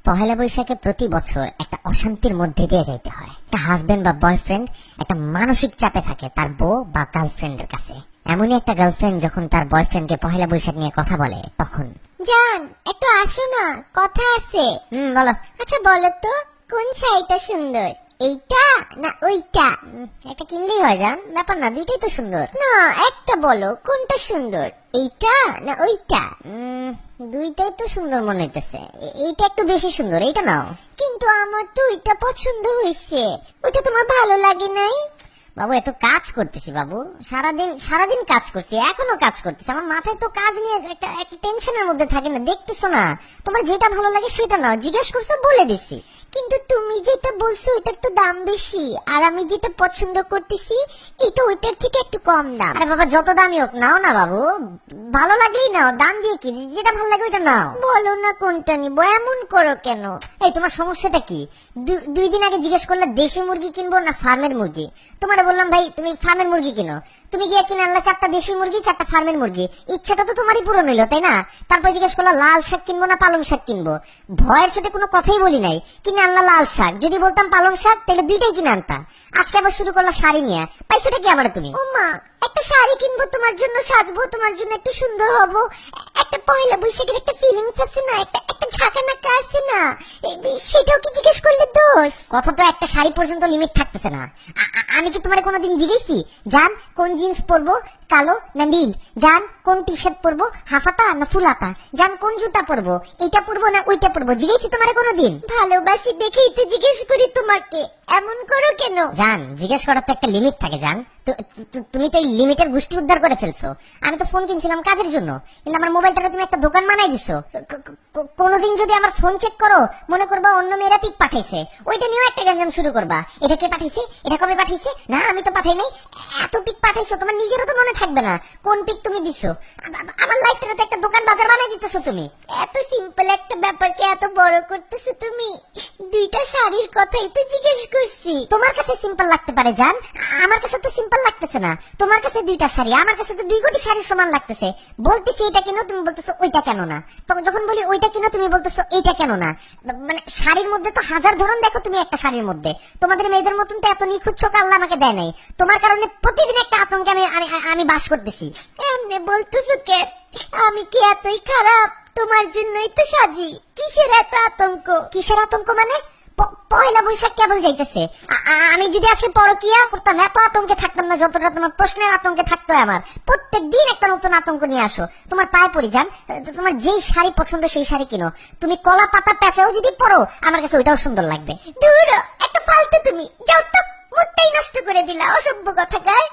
পহেলা বৈশাখে প্রতি বছর একটা অশান্তির মধ্যে দিয়ে যাইতে হয়। একটা হাজবেন্ড বা বয়ফ্রেন্ড একটা মানসিক চাপে থাকে তার বউ বা গার্লফ্রেন্ডের কাছে। এমনই একটা গার্লফ্রেন্ড যখন তার বয়ফ্রেন্ডকে পহেলা বৈশাখ নিয়ে কথা বলে তখন, জান একটু আসো না, কথা আছে। বলো। আচ্ছা বলো তো, কোন শাড়িটা সুন্দর, এইটা না ওইটা? একটা কিনলেই হয় জান, ব্যাপার না, দুইটাই তো সুন্দর। না একটা বলো, কোনটা সুন্দর, এইটা না ওইটা? দুইটাই তো সুন্দর মনে হইতেছে, এইটা একটু বেশি সুন্দর, এইটা নাও। কিন্তু আমার তো ওইটা পছন্দ হয়েছে, ওইটা তোমার ভালো লাগে নাই? বাবু এত কাজ করতেছি বাবু, সারাদিন কাজ করছি, এখনো কাজ করতেছি, আমার মাথায় তো কাজ নিয়ে একটা টেনশনের মধ্যে থাকে না, দেখতেছো না? তোমার যেটা ভালো লাগে সেটা নাও, জিজ্ঞেস করছো বলে দিছি। কিন্তু তুমি যেটা বলছো ওইটার তো দাম বেশি, আর আমি যেটা পছন্দ করতেছি এটা ওইটার থেকে একটু কম দাম। আরে বাবা যত দামই হোক নাও না বাবু, ভালো লাগলেই নাও, দাম দিয়ে কি, যেটা ভালো লাগে ওইটা নাও। বলো না কোনটা নিবো, এমন করো কেন? এই তোমার সমস্যাটা কি? দুই দিন আগে জিজ্ঞেস করলে দেশি মুরগি কিনবো না ফার্মের মুরগি, তোমার বললাম ভাই তুমি ফার্মের মুরগি কিনো, তুমি গিয়ে কিনে আনলা 4টা দেশি মুরগি 4টা ফার্মের মুরগি, ইচ্ছাটা তো তোমারই পূরণ হইলো তাই না? তারপর জিজ্ঞেস করলা লাল শাক কিনবো না পালং শাক কিনবো, ভয়ের চোটে কোনো কথাই বলি নাই, কিনে আনলা লাল শাক, যদি বলতাম পালং শাক তাহলে দুইটাই কিনে আনতা। আজকে আবার শুরু করলা শাড়ি নিয়ে, পাইছোটা কি আবার তুমি? ও মা, একটা শাড়ি কিনবো তোমার জন্য, সাজবো তোমার জন্য, একটু সুন্দর হবো, একটা পয়লা বৈশাখের একটা ফিলিংস আছে না, একটা ঝাঁকানাকা আছে না, সেটাও কি জিজ্ঞেস করলে দোষ? কথা তো একটা শাড়ি পর্যন্ত লিমিট থাকতেছে না। আমি কি তোমার কোনোদিন জিজ্ঞেসি জান কোন জিন্স পরবো, কালো না নীল? জান কোন টি শার্ট পরবো, হাফাতা না ফুলাতা? জান কোন জুতা পরবো, এইটা পরবো না ওইটা পরবো? জিজ্ঞেসি তোমার কোনোদিন? ভালোবাসি দেখেই তো জিজ্ঞেস করি তোমাকে, এমন করো কেন? জান জিজ্ঞেস করার তো একটা লিমিট থাকে জান, তুমি তো এই লিমিটের গোষ্ঠী উদ্ধার করে ফেলছো। আমি তো ফোন কিনছিলাম কাজের জন্য, কিন্তু আমার মোবাইলটাকে তুমি একটা দোকান বানাই দিছো। কোনোদিন যদি আমার ফোন চেক করো মনে করবা অন্য মেয়েরা পিক পাঠাইছে, ওইটা নিয়েও একটা গ্যাঞ্জাম শুরু করবা, এটা কে পাঠাইছে, এটা কবে পাঠাইছে, না আমি তো পাঠাই নাই। এত পিক পাঠাইছো তোমার নিজেরও তো মনে থাকবে না কোন পিক তুমি দিছো। আমার লাইফটাতে একটা দোকান বাজার বানাই দিতেছো তুমি। এত সিম্পল একটা ব্যাপারকে এত বড় করতেছো তুমি। দুইটা শাড়ির কথাই তো জিজ্ঞেস করছি। তোমার কাছে সিম্পল লাগতে পারে জান, আমার কাছে তো সিম্পল লাগতেছে না। তোমার কাছে দুইটা শাড়ি, আমার কাছে তো 2 কোটি শাড়ির সমান লাগতেছে। বলতেছি এটা কেন, তুমি বলতেছো ওইটা কেন না। তখন যখন বলি ওইটা কেন, তুমি বলতেছো এইটা কেন না। মানে শাড়ির মধ্যে তো হাজার ধরন দেখো তুমি একটা শাড়ির মধ্যে। তোমাদের মেয়েদের মতন তো এত নিখুঁত চোখ আল্লাহ আমাকে দেয় নাই। তোমার কারণে প্রতিদিন একটা আতঙ্কে আমি বাস করতেছি। এমনি বলতেছো কেন? আমি কি এতই খারাপ? তোমার জন্যই তো সাজি। কিসের এত আতঙ্ক? কিসের আতঙ্ক মানে? পয়লা বৈশাখ কেবল যাইতেছে, আমি যদি আজকে পরকিয়া করতাম এত আতঙ্কে থাকতাম না যতটা তোমার প্রশ্নের আতঙ্কে থাকতো। আমার প্রত্যেক দিন একটা নতুন আতঙ্ক নিয়ে আসো। তোমার পায়ে পড়ি যান, তোমার যেই শাড়ি পছন্দ সেই শাড়ি কিনো। তুমি কলা পাতা পেঁচাও যদি পরো আমার কাছে ওইটাও সুন্দর লাগবে। দূর একটা ফালতু, তুমি যাও তো, মুডটাই নষ্ট করে দিলা, অসভ্য কথাকার।